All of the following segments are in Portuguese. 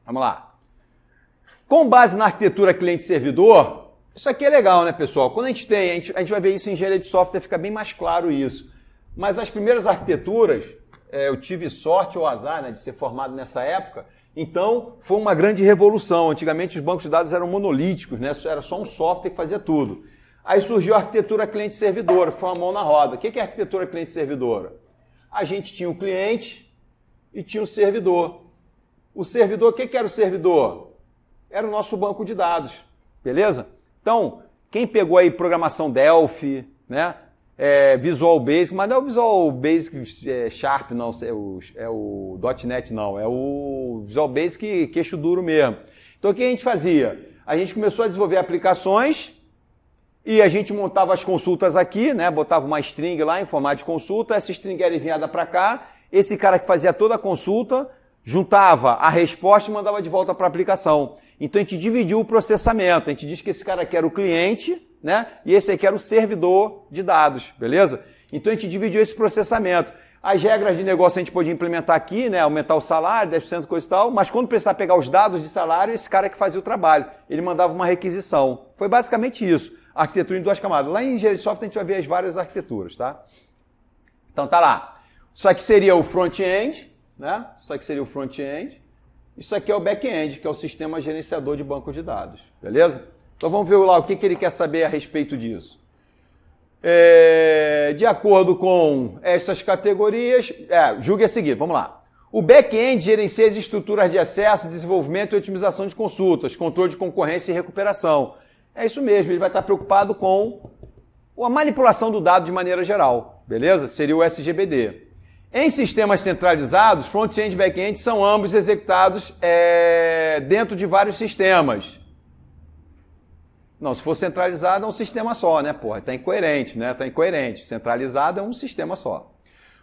Vamos lá. Com base na arquitetura cliente-servidor, isso aqui é legal, né, pessoal? Quando a gente vai ver isso em engenharia de software, fica bem mais claro isso. Mas as primeiras arquiteturas, eu tive sorte ou azar, né, de ser formado nessa época, então foi uma grande revolução. Antigamente os bancos de dados eram monolíticos, né? Era só um software que fazia tudo. Aí surgiu a arquitetura cliente-servidora, foi uma mão na roda. O que é a arquitetura cliente-servidora? A gente tinha o cliente e tinha o servidor. O servidor, o que era o servidor? Era o nosso banco de dados, beleza? Então, quem pegou aí programação Delphi, né? Visual Basic, mas não é o Visual Basic Sharp, não, é o .NET, não, é o Visual Basic queixo duro mesmo. Então, o que a gente fazia? A gente começou a desenvolver aplicações e a gente montava as consultas aqui, né? Botava uma string lá em formato de consulta, essa string era enviada para cá, esse cara que fazia toda a consulta juntava a resposta e mandava de volta para a aplicação. Então, a gente dividiu o processamento, a gente diz que esse cara aqui era o cliente, né? E esse aqui era o servidor de dados, beleza? Então a gente dividiu esse processamento. As regras de negócio a gente podia implementar aqui, né? Aumentar o salário, 10%, coisa e tal, mas quando precisar pegar os dados de salário, esse cara que fazia o trabalho. Ele mandava uma requisição. Foi basicamente isso. Arquitetura em duas camadas. Lá em engenharia de software a gente vai ver as várias arquiteturas, tá? Então tá lá. Isso aqui seria o front-end, né? Isso aqui seria o front-end. Isso aqui é o back-end, que é o sistema gerenciador de banco de dados, beleza? Então vamos ver lá o que ele quer saber a respeito disso. De acordo com estas categorias, julgue a seguir, vamos lá. O back-end gerencia as estruturas de acesso, desenvolvimento e otimização de consultas, controle de concorrência e recuperação. É isso mesmo, ele vai estar preocupado com a manipulação do dado de maneira geral, beleza? Seria o SGBD. Em sistemas centralizados, front-end e back-end são ambos executados dentro de vários sistemas. Não, se for centralizado é um sistema só, né, porra? Está incoerente, né? Está incoerente. Centralizado é um sistema só.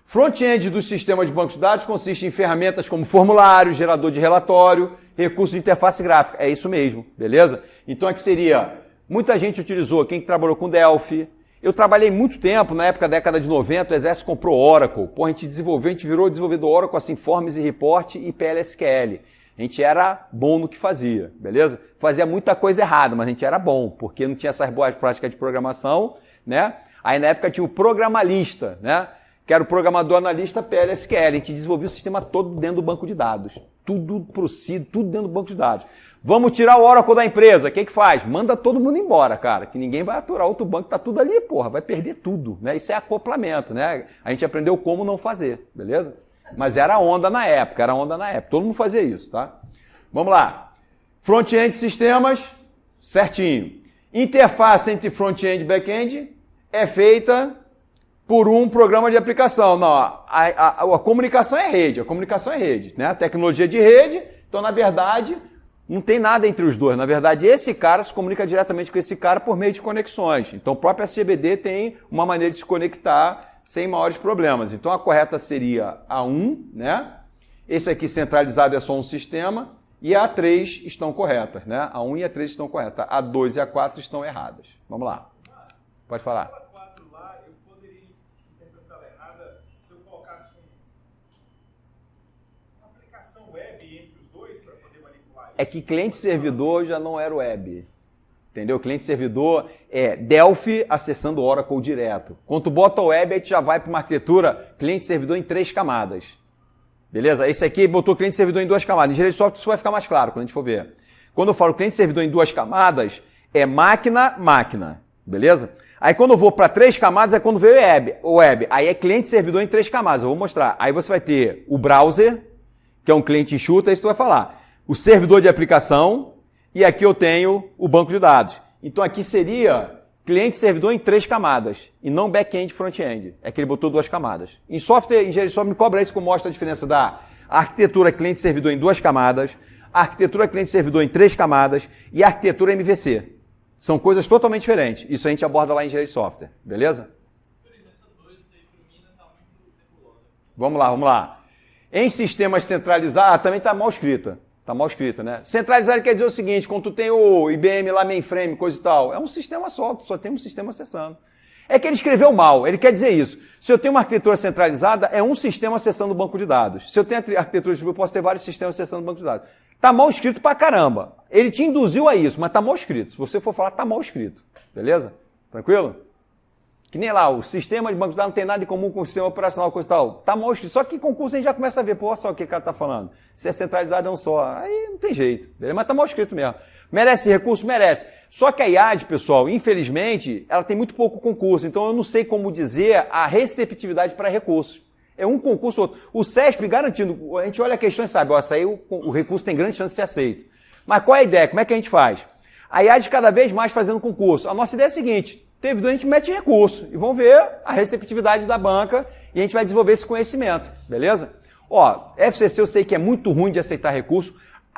Front-end do sistema de bancos de dados consiste em ferramentas como formulário, gerador de relatório, recurso de interface gráfica. É isso mesmo, beleza? Então aqui seria, muita gente utilizou, quem trabalhou com Delphi. Eu trabalhei muito tempo, na época da década de 90, o Exército comprou Oracle. Porra, a gente desenvolveu, a gente virou desenvolvedor Oracle, assim, Forms e Report e PLSQL. A gente era bom no que fazia, beleza? Fazia muita coisa errada, mas a gente era bom, porque não tinha essas boas práticas de programação, né? Aí na época tinha o programalista, né? Que era o programador analista PLSQL. A gente desenvolvia o sistema todo dentro do banco de dados. Tudo procedido, tudo dentro do banco de dados. Vamos tirar o Oracle da empresa. O que faz? Manda todo mundo embora, cara. Que ninguém vai aturar outro banco, tá tudo ali, porra. Vai perder tudo, né? Isso é acoplamento, né? A gente aprendeu como não fazer, beleza? Mas era onda na época, Todo mundo fazia isso, tá? Vamos lá. Front-end sistemas, certinho. Interface entre front-end e back-end é feita por um programa de aplicação. Não, a comunicação é rede, né? A tecnologia de rede, então, na verdade, não tem nada entre os dois. Na verdade, esse cara se comunica diretamente com esse cara por meio de conexões. Então, o próprio SGBD tem uma maneira de se conectar sem maiores problemas. Então, a correta seria a 1, né? Esse aqui centralizado é só um sistema. E a 3 estão corretas, né? A 1 e a 3 estão corretas. A 2 e a 4 estão erradas. Vamos lá. Pode falar. A 4 lá, eu poderia interpretar ela errada se eu colocasse uma aplicação web entre os dois para poder manipular isso. É que cliente-servidor já não era web. Entendeu? Cliente-servidor é Delphi acessando o Oracle direto. Quando tu bota o web, aí tu já vai para uma arquitetura cliente-servidor em 3 camadas. Beleza? Esse aqui botou cliente-servidor em 2 camadas. Em engenharia de software isso vai ficar mais claro quando a gente for ver. Quando eu falo cliente-servidor em 2 camadas, é máquina. Beleza? Aí quando eu vou para 3 camadas é quando veio o web. Aí é cliente-servidor em 3 camadas. Eu vou mostrar. Aí você vai ter o browser, que é um cliente enxuto, aí tu vai falar. O servidor de aplicação. E aqui eu tenho o banco de dados. Então aqui seria cliente-servidor em 3 camadas, e não back-end e front-end. É que ele botou 2 camadas. Em software, engenharia de software, me cobra isso que mostra a diferença da arquitetura cliente-servidor em 2 camadas, a arquitetura cliente-servidor em 3 camadas e a arquitetura MVC. São coisas totalmente diferentes. Isso a gente aborda lá em engenharia de software. Beleza? Vamos lá. Em sistemas centralizados, também está mal escrita. Tá mal escrito, né? Centralizado quer dizer o seguinte, quando tu tem o IBM lá, mainframe, coisa e tal, é um sistema só, tu só tem um sistema acessando. É que ele escreveu mal, ele quer dizer isso. Se eu tenho uma arquitetura centralizada, é um sistema acessando o banco de dados. Se eu tenho arquitetura de eu posso ter vários sistemas acessando o banco de dados. Tá mal escrito pra caramba. Ele te induziu a isso, mas tá mal escrito. Se você for falar, tá mal escrito. Beleza? Tranquilo? Que nem lá, o sistema de banco de dados não tem nada em comum com o sistema operacional, coisa e tal. Tá mal escrito. Só que em concurso a gente já começa a ver, pô, olha só o que o cara tá falando. Se é centralizado é um só. Aí não tem jeito. Beleza? Mas tá mal escrito mesmo. Merece recurso? Merece. Só que a IAD, pessoal, infelizmente, ela tem muito pouco concurso. Então eu não sei como dizer a receptividade para recursos. É um concurso ou outro. O CESP garantindo, a gente olha a questão e sabe, ó, essa aí o recurso tem grande chance de ser aceito. Mas qual é a ideia? Como é que a gente faz? A IAD cada vez mais fazendo concurso. A nossa ideia é a seguinte, teve dúvida, a gente mete recurso e vamos ver a receptividade da banca e a gente vai desenvolver esse conhecimento, beleza? Ó, FCC eu sei que é muito ruim de aceitar recurso.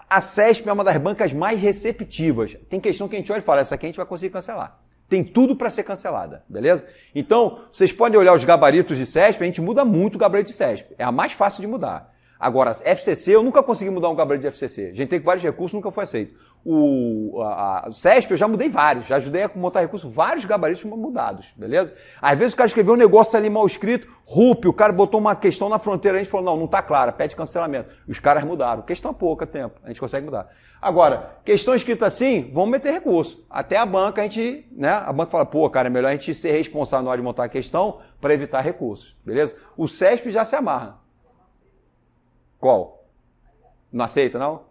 A CESP é uma das bancas mais receptivas. Tem questão que a gente olha e fala, essa aqui a gente vai conseguir cancelar. Tem tudo para ser cancelada, beleza? Então, vocês podem olhar os gabaritos de CESP, a gente muda muito o gabarito de CESP. É a mais fácil de mudar. Agora, FCC, eu nunca consegui mudar um gabarito de FCC. A gente tem vários recursos, nunca foi aceito. O CESP, eu já mudei vários. Já ajudei a montar recursos, vários gabaritos mudados, beleza? Às vezes o cara escreveu um negócio ali mal escrito, RUP, o cara botou uma questão na fronteira, a gente falou, não tá clara, pede cancelamento. Os caras mudaram. Questão pouca tempo, a gente consegue mudar. Agora, questão escrita assim, vamos meter recurso. Até a banca, a gente, né? A banca fala, pô, cara, é melhor a gente ser responsável na hora de montar a questão para evitar recursos, beleza? O CESP já se amarra. Qual? Não aceita, não?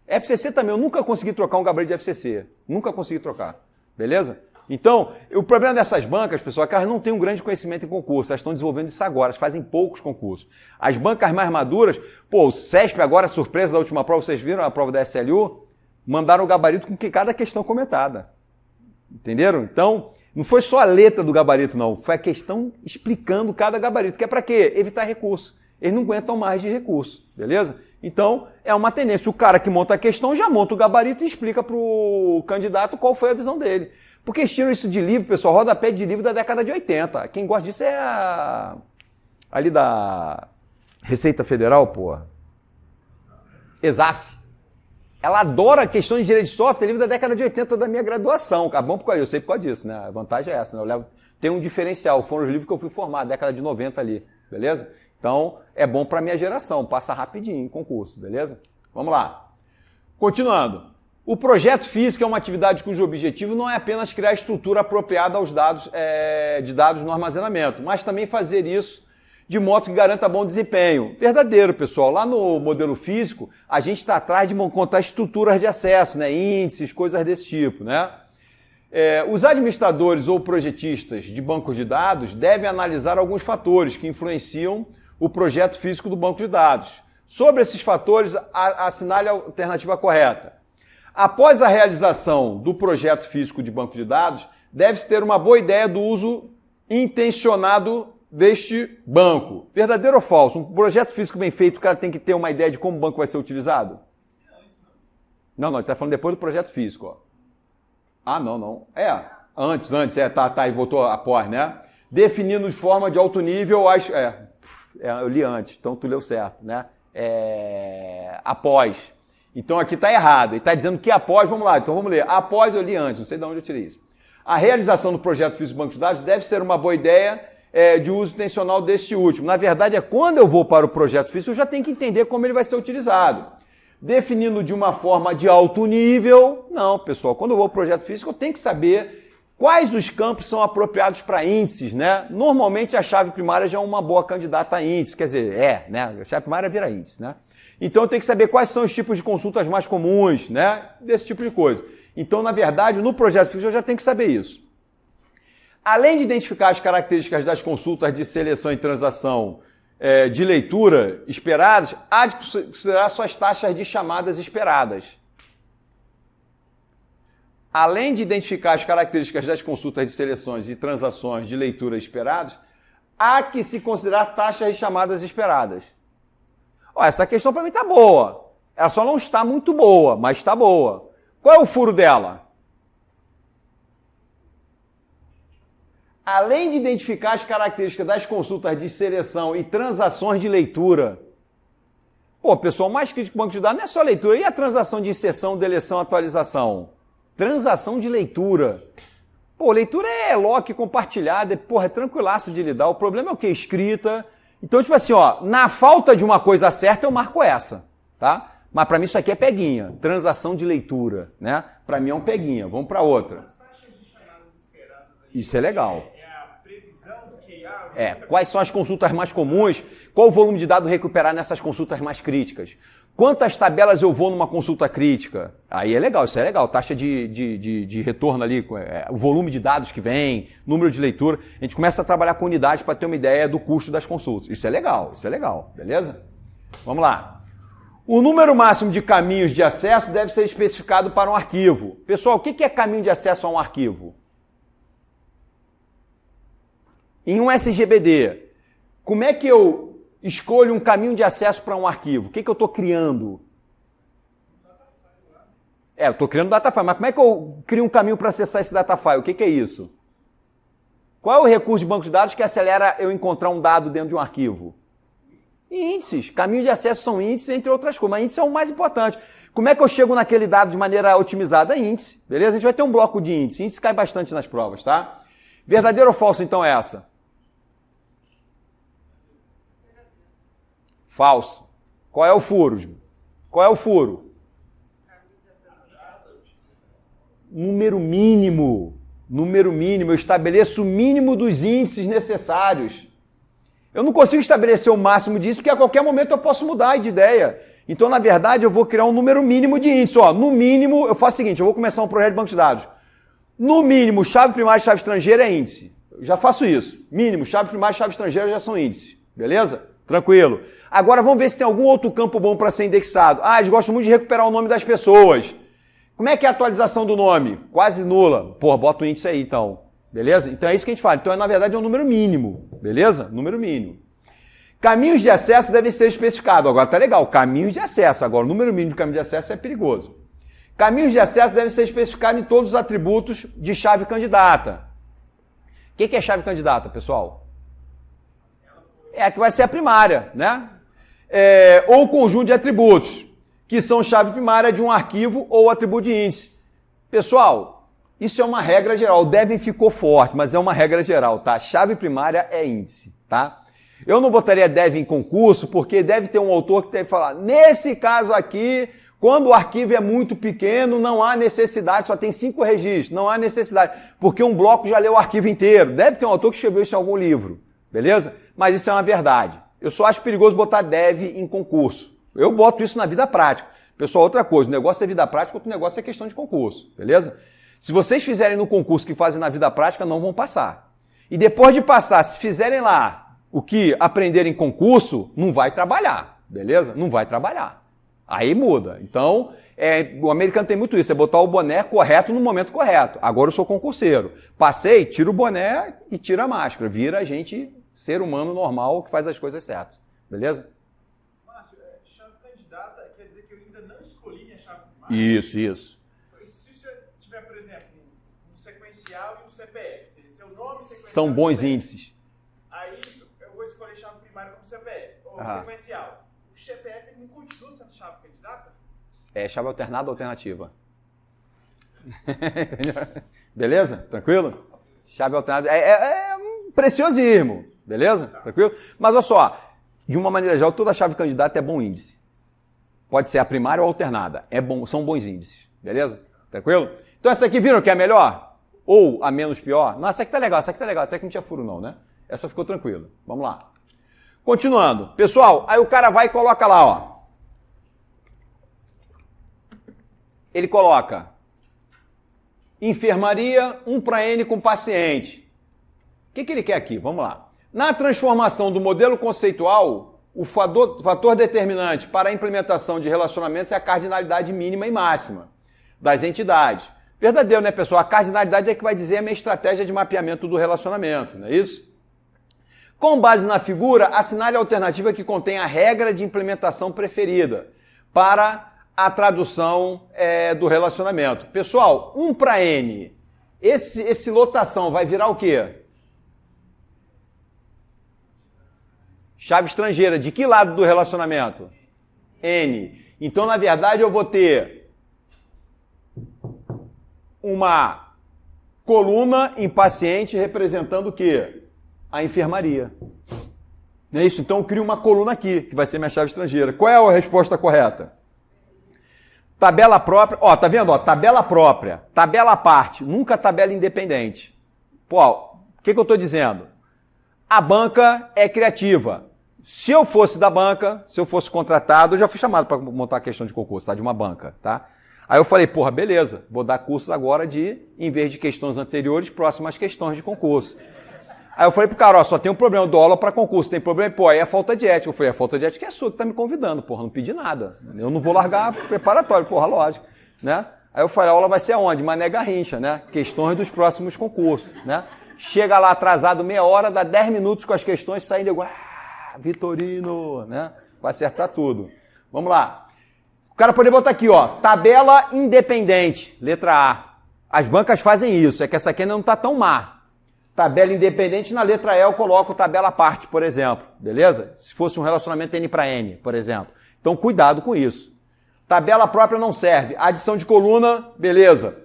FCC também, eu nunca consegui trocar um gabarito de FCC. Nunca consegui trocar. Beleza? Então, o problema dessas bancas, pessoal, é que elas não têm um grande conhecimento em concurso. Elas estão desenvolvendo isso agora, elas fazem poucos concursos. As bancas mais maduras, pô, o CESP agora, surpresa da última prova, vocês viram a prova da SLU? Mandaram o gabarito com cada questão comentada. Entenderam? Então, não foi só a letra do gabarito, não. Foi a questão explicando cada gabarito. Que é para quê? Evitar recurso. Eles não aguentam mais de recurso, beleza? Então, é uma tendência. O cara que monta a questão já monta o gabarito e explica para o candidato qual foi a visão dele. Porque eles tiram isso de livro, pessoal, rodapé de livro da década de 80. Quem gosta disso é ali da Receita Federal, pô. ESAF. Ela adora questões de direito de software, livro da década de 80 da minha graduação. Ah, bom, eu sei por causa disso, né? A vantagem é essa, né? Tem um diferencial, foram os livros que eu fui formar, década de 90 ali, beleza? Então, é bom para a minha geração, passa rapidinho em concurso, beleza? Vamos lá. Continuando. O projeto físico é uma atividade cujo objetivo não é apenas criar estrutura apropriada aos dados de dados no armazenamento, mas também fazer isso de modo que garanta bom desempenho. Verdadeiro, pessoal. Lá no modelo físico, a gente está atrás de montar estruturas de acesso, né? Índices, coisas desse tipo, né? Os administradores ou projetistas de bancos de dados devem analisar alguns fatores que influenciam o projeto físico do banco de dados. Sobre esses fatores, assinale a alternativa correta. Após a realização do projeto físico de banco de dados, deve-se ter uma boa ideia do uso intencionado deste banco. Verdadeiro ou falso? Um projeto físico bem feito, o cara tem que ter uma ideia de como o banco vai ser utilizado? Não, ele está falando depois do projeto físico. Ó. Ah, não. Antes, tá, e botou após, né? Definindo de forma de alto nível, eu li antes, então tu leu certo, né? Após. Então aqui está errado, ele está dizendo que após, vamos lá, então vamos ler. Após eu li antes, não sei de onde eu tirei isso. A realização do projeto físico do banco de dados deve ser uma boa ideia de uso intencional deste último. Na verdade, quando eu vou para o projeto físico, eu já tenho que entender como ele vai ser utilizado. Definindo de uma forma de alto nível, não, pessoal, quando eu vou para o projeto físico, eu tenho que saber quais os campos são apropriados para índices, né? Normalmente a chave primária já é uma boa candidata a índice, quer dizer, né? A chave primária vira índice, né? Então eu tenho que saber quais são os tipos de consultas mais comuns, né? Desse tipo de coisa. Então, na verdade, no projeto físico eu já tenho que saber isso. Além de identificar as características das consultas de seleção e transação de leitura esperadas, há de considerar suas taxas de chamadas esperadas. Além de identificar as características das consultas de seleções e transações de leitura esperadas, há que se considerar taxas de chamadas esperadas. Essa questão para mim está boa. Ela só não está muito boa, mas está boa. Qual é o furo dela? Além de identificar as características das consultas de seleção e transações de leitura. Pô, o pessoal mais crítico do banco de dados não é só leitura. E a transação de inserção, deleção, atualização? Transação de leitura. Pô, leitura é lock compartilhada, é tranquilaço de lidar. O problema é o quê? Escrita. Então, tipo assim, na falta de uma coisa certa, eu marco essa, tá? Mas para mim isso aqui é peguinha, transação de leitura, né? Para mim é um peguinha. Vamos para outra. As taxas de chamadas esperadas aí, Isso é legal. é a previsão do QA? Quais são as consultas mais comuns? Qual o volume de dado recuperar nessas consultas mais críticas? Quantas tabelas eu vou numa consulta crítica? Aí é legal, isso é legal. Taxa de retorno ali, o volume de dados que vem, número de leitura. A gente começa a trabalhar com unidades para ter uma ideia do custo das consultas. Isso é legal, beleza? Vamos lá. O número máximo de caminhos de acesso deve ser especificado para um arquivo. Pessoal, o que é caminho de acesso a um arquivo? Em um SGBD, como é que eu escolho um caminho de acesso para um arquivo? O que eu estou criando? Eu estou criando datafile, mas como é que eu crio um caminho para acessar esse datafile? O que é isso? Qual é o recurso de banco de dados que acelera eu encontrar um dado dentro de um arquivo? Índices. Caminhos de acesso são índices, entre outras coisas. Mas índice é o mais importante. Como é que eu chego naquele dado de maneira otimizada? Índice. Beleza? A gente vai ter um bloco de índice. Índice cai bastante nas provas, tá? Verdadeiro ou falso, então, é essa? Falso. Qual é o furo? Qual é o furo? Número mínimo. Número mínimo. Eu estabeleço o mínimo dos índices necessários. Eu não consigo estabelecer o máximo disso, porque a qualquer momento eu posso mudar de ideia. Então, na verdade, eu vou criar um número mínimo de índices. No mínimo, eu faço o seguinte, eu vou começar um projeto de banco de dados. No mínimo, chave primária e chave estrangeira é índice. Eu já faço isso. Mínimo, chave primária e chave estrangeira já são índices. Beleza? Tranquilo. Agora, vamos ver se tem algum outro campo bom para ser indexado. Eles gostam muito de recuperar o nome das pessoas. Como é que é a atualização do nome? Quase nula. Bota o índice aí, então. Beleza? Então é isso que a gente fala. Então, na verdade, é um número mínimo. Beleza? Número mínimo. Caminhos de acesso devem ser especificados. Agora tá legal. Caminhos de acesso. Agora, o número mínimo de caminho de acesso é perigoso. Caminhos de acesso devem ser especificados em todos os atributos de chave candidata. O que é chave candidata, pessoal? É a que vai ser a primária, né? Ou conjunto de atributos, que são chave primária de um arquivo ou atributo de índice. Pessoal, isso é uma regra geral. O Devin ficou forte, mas é uma regra geral, tá? Chave primária é índice, tá? Eu não botaria Devin em concurso, porque deve ter um autor que deve falar, nesse caso aqui, quando o arquivo é muito pequeno, não há necessidade, só tem 5 registros, não há necessidade, porque um bloco já leu o arquivo inteiro. Deve ter um autor que escreveu isso em algum livro, beleza? Mas isso é uma verdade. Eu só acho perigoso botar dev em concurso. Eu boto isso na vida prática. Pessoal, outra coisa, o negócio é vida prática, outro negócio é questão de concurso, beleza? Se vocês fizerem no concurso que fazem na vida prática, não vão passar. E depois de passar, se fizerem lá o que aprenderem em concurso, não vai trabalhar, beleza? Não vai trabalhar. Aí muda. Então, o americano tem muito isso, é botar o boné correto no momento correto. Agora eu sou concurseiro. Passei, tira o boné e tira a máscara. Vira a gente, ser humano normal, que faz as coisas certas. Beleza? Márcio, chave candidata quer dizer que eu ainda não escolhi minha chave primária? Isso. Se você tiver, por exemplo, um sequencial e um CPF, seu nome sequencial... São bons CPF, índices. aí eu vou escolher chave primária como CPF, ou sequencial. O CPF não continua sendo chave candidata? É chave alternada ou alternativa. Beleza? Tranquilo? Chave alternada é um preciosismo. Beleza? Tranquilo? Mas olha só, de uma maneira geral, toda chave candidata é bom índice. Pode ser a primária ou alternada. São bons índices. Beleza? Tranquilo? Então essa aqui viram que é a melhor? Ou a menos pior? Não, essa aqui tá legal, Até que não tinha furo não, né? Essa ficou tranquila. Vamos lá. Continuando. Pessoal, aí o cara vai e coloca lá, ó. Ele coloca enfermaria, 1 para N com paciente. O que ele quer aqui? Vamos lá. Na transformação do modelo conceitual, o fator determinante para a implementação de relacionamentos é a cardinalidade mínima e máxima das entidades. Verdadeiro, né, pessoal? A cardinalidade é que vai dizer a minha estratégia de mapeamento do relacionamento, não é isso? Com base na figura, assinale a alternativa que contém a regra de implementação preferida para a tradução do relacionamento. Pessoal, 1 para N, esse lotação vai virar o quê? Chave estrangeira. De que lado do relacionamento? N. Então, na verdade, eu vou ter uma coluna em paciente representando o quê? A enfermaria. Não é isso? Então eu crio uma coluna aqui, que vai ser minha chave estrangeira. Qual é a resposta correta? Tabela própria, ó, tá vendo? Ó, tabela própria, tabela à parte, nunca tabela independente. Pô, o que eu estou dizendo? A banca é criativa. Se eu fosse da banca, se eu fosse contratado, eu já fui chamado para montar a questão de concurso, tá? De uma banca, tá? Aí eu falei, porra, beleza, vou dar cursos agora de, em vez de questões anteriores, próximas questões de concurso. Aí eu falei pro cara, ó, só tem um problema, eu dou aula para concurso, tem problema, pô, aí é falta de ética. Eu falei, a falta de ética é sua que tá me convidando, porra, não pedi nada. Eu não vou largar preparatório, porra, lógico, né? Aí eu falei, a aula vai ser aonde? Mané Garrincha, né? Questões dos próximos concursos, né? Chega lá atrasado meia hora, dá 10 minutos com as questões, saindo igual, Vitorino, né? Vai acertar tudo. Vamos lá. O cara pode botar aqui, ó, tabela independente, letra A. As bancas fazem isso, é que essa aqui ainda não tá tão má. Tabela independente, na letra E eu coloco tabela à parte, por exemplo, beleza? Se fosse um relacionamento N para N, por exemplo. Então, cuidado com isso. Tabela própria não serve. Adição de coluna, beleza.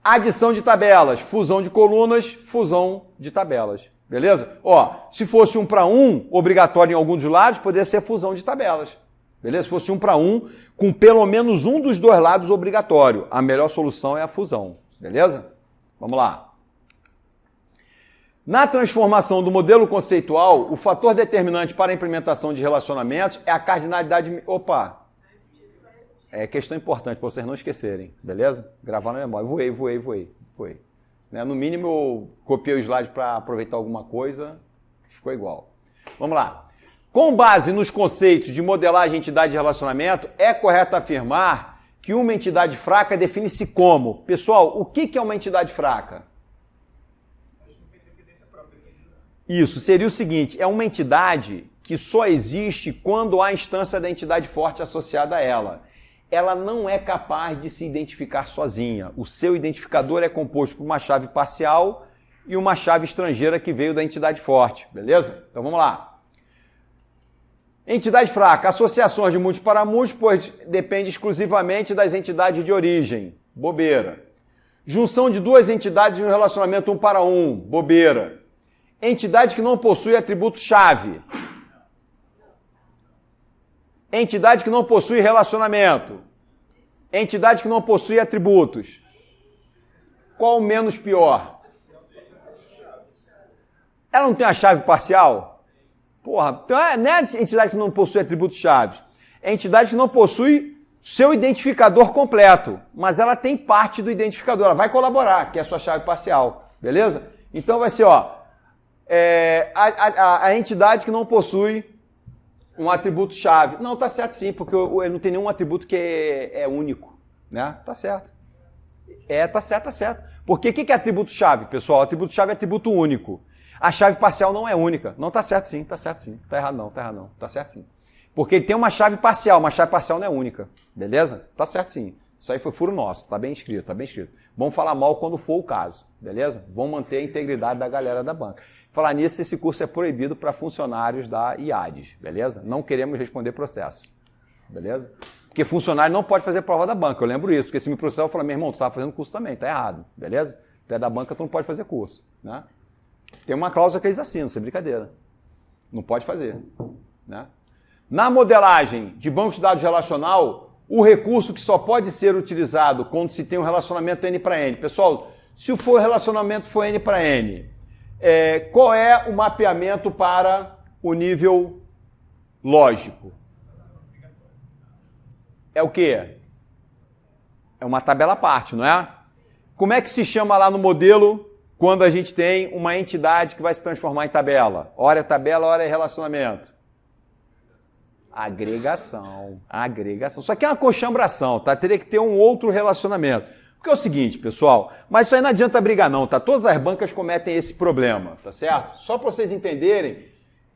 Adição de tabelas, fusão de colunas, fusão de tabelas, beleza? Ó, se fosse 1 para 1, obrigatório em algum dos lados, poderia ser fusão de tabelas, beleza? Se fosse 1 para 1, com pelo menos um dos dois lados obrigatório. A melhor solução é a fusão, beleza? Vamos lá. Na transformação do modelo conceitual, o fator determinante para a implementação de relacionamentos é a cardinalidade... Opa! É questão importante para vocês não esquecerem, beleza? Gravar na memória. Voei. Né? No mínimo eu copiei o slide para aproveitar alguma coisa, ficou igual. Vamos lá. Com base nos conceitos de modelagem, entidade e relacionamento, é correto afirmar que uma entidade fraca define-se como... Pessoal, o que é uma entidade fraca? Isso, seria o seguinte, é uma entidade que só existe quando há a instância da entidade forte associada a ela. Ela não é capaz de se identificar sozinha. O seu identificador é composto por uma chave parcial e uma chave estrangeira que veio da entidade forte, beleza? Então vamos lá. Entidade fraca, associações de múltiplos para múltiplos, pois depende exclusivamente das entidades de origem, bobeira. Junção de duas entidades em um relacionamento 1 para 1, bobeira. Entidade que não possui atributo-chave. Entidade que não possui relacionamento. Entidade que não possui atributos. Qual o menos pior? Ela não tem a chave parcial? Porra, então não é entidade que não possui atributos-chave. É entidade que não possui seu identificador completo. Mas ela tem parte do identificador. Ela vai colaborar, que é a sua chave parcial. Beleza? Então vai ser, ó. A entidade que não possui um atributo-chave. Não, tá certo sim, porque ele não tem nenhum atributo que é único, né? Tá certo. Tá certo. Porque o que é atributo-chave, pessoal? Atributo-chave é atributo único. A chave parcial não é única. Não, tá certo sim. Tá errado não. Tá certo sim. Porque ele tem uma chave parcial não é única. Beleza? Tá certo sim. Isso aí foi furo nosso, tá bem escrito. Vamos falar mal quando for o caso, beleza? Vamos manter a integridade da galera da banca. Falar nisso, esse curso é proibido para funcionários da IADES, beleza? Não queremos responder processo, beleza? Porque funcionário não pode fazer prova da banca, eu lembro isso, porque se me processar eu falo, meu irmão, tu estava fazendo curso também, tá errado, beleza? Tu é da banca, tu não pode fazer curso, né? Tem uma cláusula que eles assinam, isso é brincadeira. Não pode fazer, né? Na modelagem de banco de dados relacional, o recurso que só pode ser utilizado quando se tem um relacionamento N para N. Pessoal, se o relacionamento for N para N, qual é o mapeamento para o nível lógico? É o quê? É uma tabela à parte, não é? Como é que se chama lá no modelo quando a gente tem uma entidade que vai se transformar em tabela? Ora é tabela, ora é relacionamento. Agregação. Isso aqui é uma coxambração, tá? Teria que ter um outro relacionamento. Porque é o seguinte, pessoal, mas isso aí não adianta brigar não, tá? Todas as bancas cometem esse problema, tá certo? Só para vocês entenderem,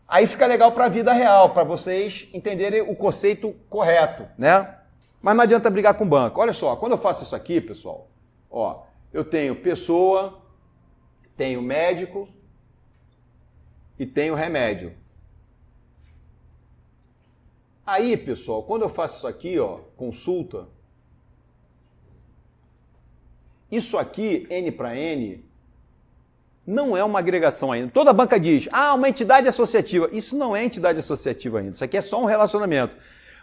aí fica legal para a vida real, para vocês entenderem o conceito correto, né? Mas não adianta brigar com banco. Olha só, quando eu faço isso aqui, pessoal, ó, eu tenho pessoa, tenho médico e tenho remédio. Aí, pessoal, quando eu faço isso aqui, ó, consulta, isso aqui, N para N, não é uma agregação ainda. Toda banca diz, uma entidade associativa. Isso não é entidade associativa ainda, isso aqui é só um relacionamento.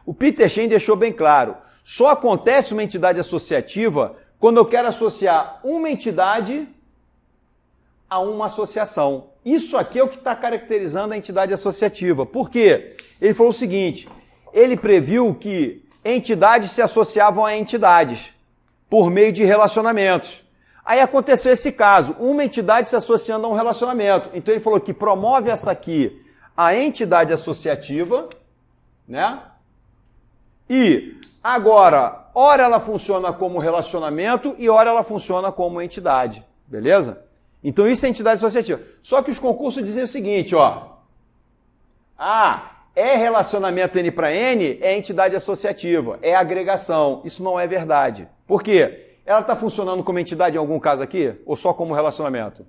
O Peter Shen deixou bem claro, Só acontece uma entidade associativa quando eu quero associar uma entidade a uma associação. Isso aqui é o que está caracterizando a entidade associativa. Por quê? Ele falou o seguinte, ele previu que entidades se associavam a entidades por meio de relacionamentos. Aí aconteceu esse caso, uma entidade se associando a um relacionamento. Então ele falou que promove essa aqui, a entidade associativa, né? E agora, ora ela funciona como relacionamento e ora ela funciona como entidade, beleza? Então isso é entidade associativa. Só que os concursos dizem o seguinte, ó. É relacionamento N para N, é entidade associativa, é agregação. Isso não é verdade. Por quê? Ela está funcionando como entidade em algum caso aqui? Ou só como relacionamento?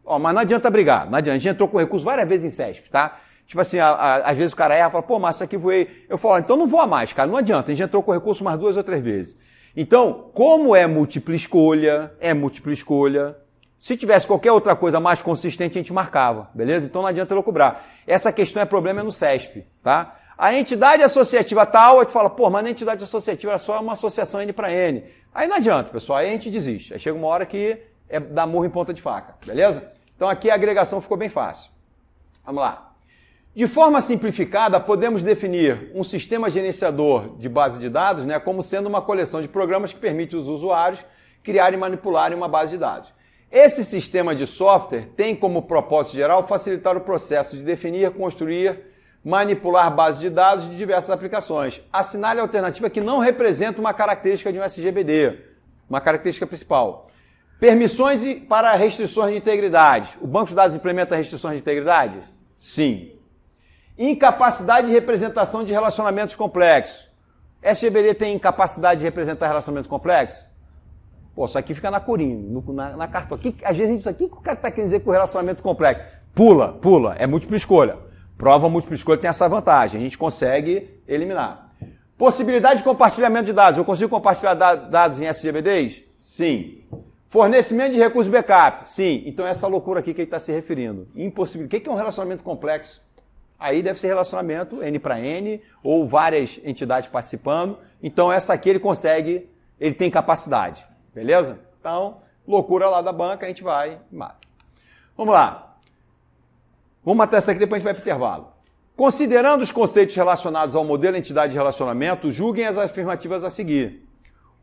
Mas não adianta brigar, não adianta. A gente entrou com recurso várias vezes em CESP, tá? Tipo assim, às vezes o cara erra e fala, pô, mas isso aqui voei. Eu falo, então não voa mais, cara, não adianta. A gente entrou com recurso umas 2 ou 3 vezes. Então, como é múltipla escolha, se tivesse qualquer outra coisa mais consistente, a gente marcava, beleza? Então não adianta eu cobrar. Essa questão é problema no CESP, tá? A entidade associativa tal, a gente fala, pô, mas na entidade associativa era só uma associação N para N. Aí não adianta, pessoal, aí a gente desiste. Aí chega uma hora que é dar murro em ponta de faca, beleza? Então aqui a agregação ficou bem fácil. Vamos lá. De forma simplificada, podemos definir um sistema gerenciador de base de dados, né, como sendo uma coleção de programas que permite os usuários criarem e manipularem uma base de dados. Esse sistema de software tem como propósito geral facilitar o processo de definir, construir, manipular bases de dados de diversas aplicações. Assinale a alternativa que não representa uma característica de um SGBD, uma característica principal. Permissões para restrições de integridade. O banco de dados implementa restrições de integridade? Sim. Incapacidade de representação de relacionamentos complexos. SGBD tem incapacidade de representar relacionamentos complexos? Pô, isso aqui fica na corinha, na cartão. Às vezes isso aqui que o cara está querendo dizer com relacionamento complexo. Pula, é múltipla escolha. Prova múltipla escolha tem essa vantagem, a gente consegue eliminar. Possibilidade de compartilhamento de dados. Eu consigo compartilhar dados em SGBDs? Sim. Fornecimento de recursos backup? Sim. Então essa loucura aqui que ele está se referindo. Impossibilidade. O que é um relacionamento complexo? Aí deve ser relacionamento N para N ou várias entidades participando. Então essa aqui ele consegue, ele tem capacidade. Beleza? Então, loucura lá da banca, a gente vai e mata. Vamos lá. Vamos matar essa aqui, depois a gente vai para o intervalo. Considerando os conceitos relacionados ao modelo entidade de relacionamento, julguem as afirmativas a seguir.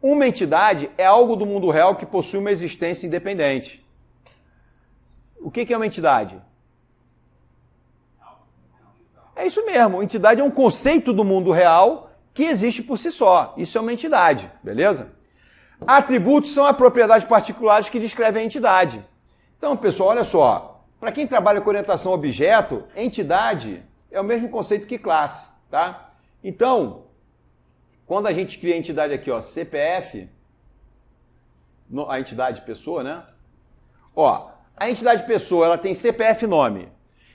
Uma entidade é algo do mundo real que possui uma existência independente. O que é uma entidade? É isso mesmo, entidade é um conceito do mundo real que existe por si só. Isso é uma entidade, beleza? Atributos são as propriedades particulares que descrevem a entidade. Então, pessoal, olha só. Para quem trabalha com orientação a objeto, entidade é o mesmo conceito que classe, tá? Então, quando a gente cria a entidade aqui, ó, CPF, a entidade pessoa, né? Ó, a entidade pessoa, ela tem CPF nome.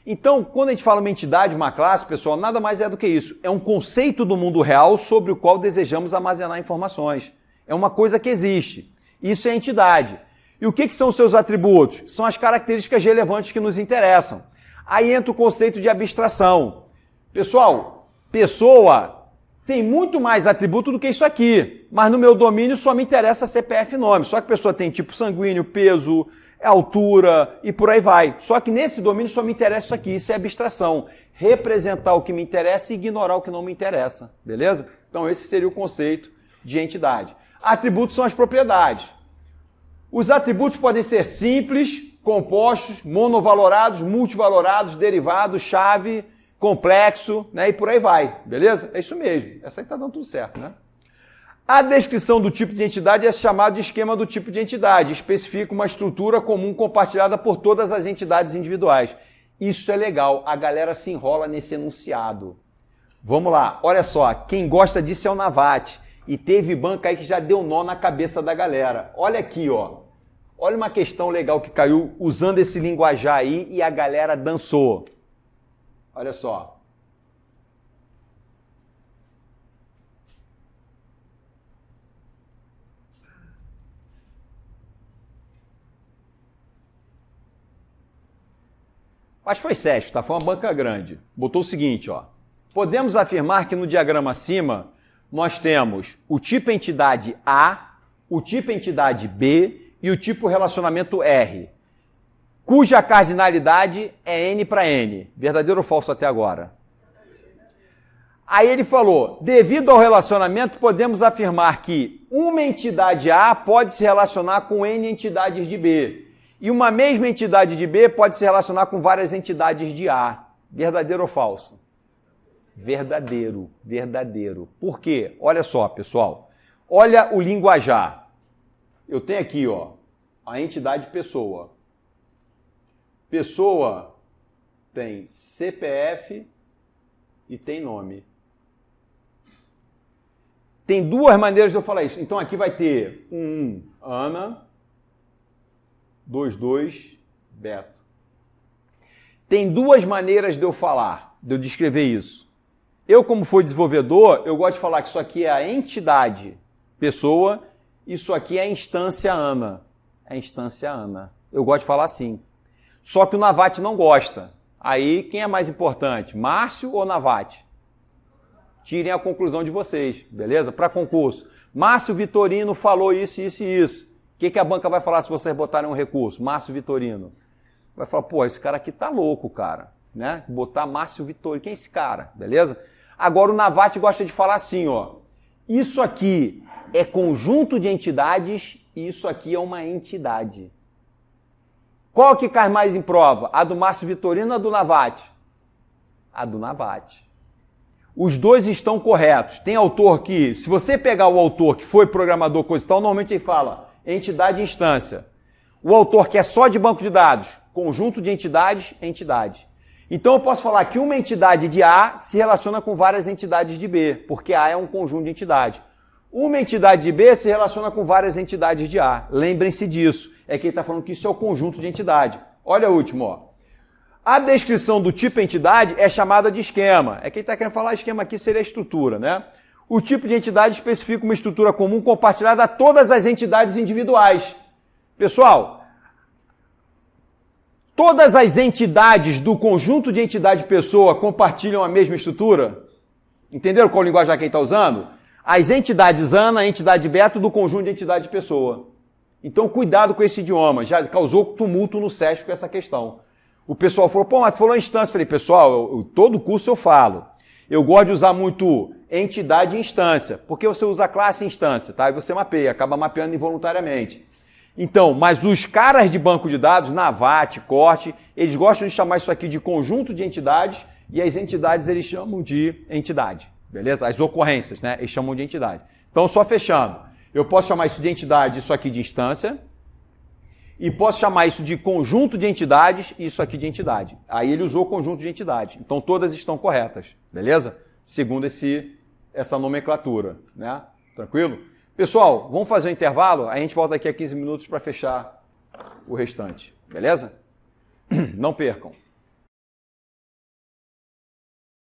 Então, quando a gente fala uma entidade, uma classe, pessoal, nada mais é do que isso. É um conceito do mundo real sobre o qual desejamos armazenar informações. É uma coisa que existe. Isso é entidade. E o que são os seus atributos? São as características relevantes que nos interessam. Aí entra o conceito de abstração. Pessoal, pessoa tem muito mais atributo do que isso aqui, mas no meu domínio só me interessa CPF nome. Só que a pessoa tem tipo sanguíneo, peso, altura e por aí vai. Só que nesse domínio só me interessa isso aqui, isso é abstração. Representar o que me interessa e ignorar o que não me interessa, beleza? Então esse seria o conceito de entidade. Atributos são as propriedades. Os atributos podem ser simples, compostos, monovalorados, multivalorados, derivados, chave, complexo, né? E por aí vai, beleza? É isso mesmo. Essa aí tá dando tudo certo, né? A descrição do tipo de entidade é chamada de esquema do tipo de entidade. Especifica uma estrutura comum compartilhada por todas as entidades individuais. Isso é legal. A galera se enrola nesse enunciado. Vamos lá. Olha só. Quem gosta disso é o Navate. E teve banca aí que já deu nó na cabeça da galera. Olha aqui, ó. Olha uma questão legal que caiu usando esse linguajar aí e a galera dançou. Olha só. Acho que foi CESP, tá? Foi uma banca grande. Botou o seguinte, ó. Podemos afirmar que no diagrama acima, nós temos o tipo entidade A, o tipo entidade B e o tipo relacionamento R, cuja cardinalidade é N para N. Verdadeiro ou falso até agora? Aí ele falou, devido ao relacionamento, podemos afirmar que uma entidade A pode se relacionar com N entidades de B. E uma mesma entidade de B pode se relacionar com várias entidades de A. Verdadeiro ou falso? Verdadeiro, verdadeiro. Por quê? Olha só, pessoal. Olha o linguajar. Eu tenho aqui, ó, a entidade pessoa. Pessoa tem CPF e tem nome. Tem duas maneiras de eu falar isso. Então aqui vai ter 1, Ana, 2, Beto. Tem duas maneiras de eu falar, de eu descrever isso. Eu, como fui desenvolvedor, eu gosto de falar que isso aqui é a entidade pessoa, isso aqui é a instância Ana. É a instância Ana. Eu gosto de falar assim. Só que o Navati não gosta. Aí, quem é mais importante? Márcio ou Navati? Tirem a conclusão de vocês, beleza? Para concurso. Márcio Vitorino falou isso, isso e isso. O que a banca vai falar se vocês botarem um recurso? Márcio Vitorino. Vai falar, pô, esse cara aqui tá louco, cara. Né? Botar Márcio Vitorino. Quem é esse cara? Beleza? Agora o Navati gosta de falar assim, ó. Isso aqui é conjunto de entidades e isso aqui é uma entidade. Qual que cai mais em prova? A do Márcio Vitorino ou a do Navati? A do Navati. Os dois estão corretos. Tem autor que, se você pegar o autor que foi programador coisa e tal, normalmente ele fala entidade e instância. O autor que é só de banco de dados, conjunto de entidades, entidade. Então eu posso falar que uma entidade de A se relaciona com várias entidades de B, porque A é um conjunto de entidades. Uma entidade de B se relaciona com várias entidades de A. Lembrem-se disso. É que ele está falando que isso é o conjunto de entidade. Olha o último, ó. A descrição do tipo entidade é chamada de esquema. É que ele está querendo falar esquema aqui seria a estrutura, né? O tipo de entidade especifica uma estrutura comum compartilhada a todas as entidades individuais. Pessoal, todas as entidades do conjunto de entidade pessoa compartilham a mesma estrutura? Entenderam qual linguagem que ele está usando? As entidades Ana, a entidade Beto do conjunto de entidade pessoa. Então, cuidado com esse idioma. Já causou tumulto no SESC com essa questão. O pessoal falou, pô, mas tu falou instância. Eu falei, pessoal, todo curso eu falo. Eu gosto de usar muito entidade e instância, porque você usa classe e instância, tá? E você mapeia, acaba mapeando involuntariamente. Então, mas os caras de banco de dados, Navati, Corte, eles gostam de chamar isso aqui de conjunto de entidades e as entidades eles chamam de entidade, beleza? As ocorrências, né? Eles chamam de entidade. Então, só fechando, eu posso chamar isso de entidade, isso aqui de instância, e posso chamar isso de conjunto de entidades e isso aqui de entidade. Aí ele usou conjunto de entidades. Então todas estão corretas, beleza? Segundo essa nomenclatura, né? Tranquilo? Pessoal, vamos fazer um intervalo? A gente volta aqui a 15 minutos para fechar o restante, beleza? Não percam.